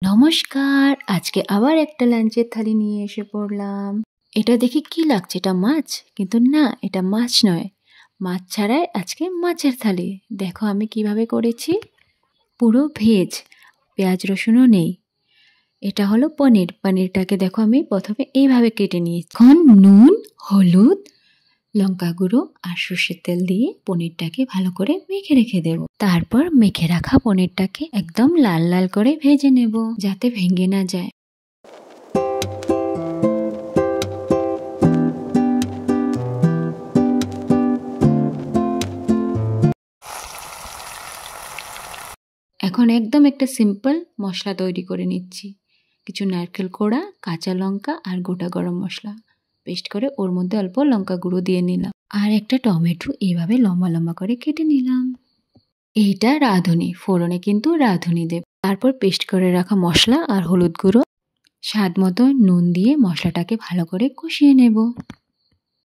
নমস্কার, আজকে আবার একটা লাঞ্চের থালি নিয়ে এসে পড়লাম। এটা দেখে কি লাগছে, এটা মাছ? কিন্তু না, এটা মাছ নয়। মাছ ছাড়াই আজকে মাছের থালি। দেখো আমি কিভাবে করেছি, পুরো ভেজ, পেঁয়াজ রসুনও নেই। এটা হলো পনির। পনিরটাকে দেখো আমি প্রথমে এইভাবে কেটে নিয়েছি। এখন নুন, হলুদ, লঙ্কা গুঁড়ো আর সর্ষের তেল দিয়ে পনিরটাকে ভালো করে মেখে রেখে দেব। তারপর মেখে রাখা পনিরটাকে একদম লাল লাল করে ভেজে নেব, যাতে ভেঙে না যায়। এখন একদম একটা সিম্পল মশলা তৈরি করে নিচ্ছি। কিছু নারকেল কোড়া, কাঁচা লঙ্কা আর গোটা গরম মশলা পেস্ট করে ওর মধ্যে অল্প লঙ্কা গুঁড়ো দিয়ে নিলাম, আর একটা টমেটো এইভাবে লম্বা লম্বা করে কেটে নিলাম। এইটা রাঁধুনি, ফোড়নে কিন্তু রাঁধুনি দেব। তারপর পেস্ট করে রাখা মশলা আর হলুদ গুঁড়ো, স্বাদ মতো নুন দিয়ে মশলাটাকে ভালো করে কষিয়ে নেব।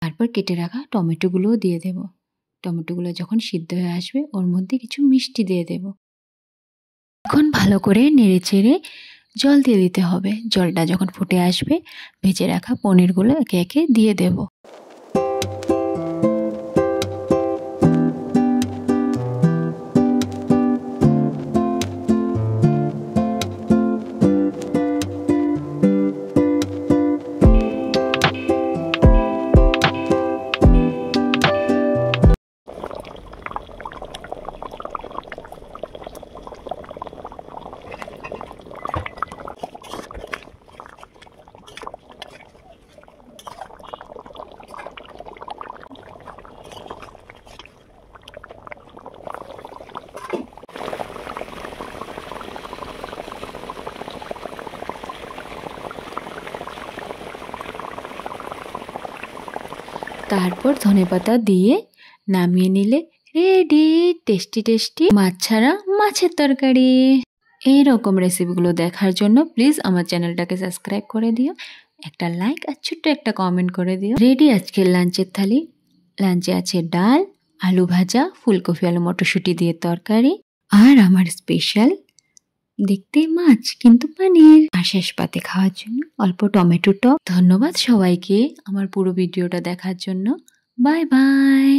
তারপর কেটে রাখা টমেটোগুলোও দিয়ে দেব। টমেটোগুলো যখন সিদ্ধ হয়ে আসবে ওর মধ্যে কিছু মিষ্টি দিয়ে দেব। এখন ভালো করে নেড়ে চেড়ে জল দিয়ে দিতে হবে। জলটা যখন ফুটে আসবে ভেজে রাখা পনিরগুলো একে একে দিয়ে দেব। তারপর ধনেপাতা দিয়ে নামিয়ে নিলে রেডি টেস্টি টেস্টি মাছ ছাড়া মাছের তরকারি। এইরকম রেসিপিগুলো দেখার জন্য প্লিজ আমার চ্যানেলটাকে সাবস্ক্রাইব করে দিও, একটা লাইক আর ছোট্ট একটা কমেন্ট করে দিও। রেডি আজকের লাঞ্চের থালি। লাঞ্চে আছে ডাল, আলু ভাজা, ফুলকপি আলু মটরশুঁটি দিয়ে তরকারি, আর আমার স্পেশাল দেখতে মাছ কিন্তু পনির, আর শেষ পাতে খাওয়ার জন্য অল্প টমেটো টক। ধন্যবাদ সবাইকে আমার পুরো ভিডিওটা দেখার জন্য। Bye bye.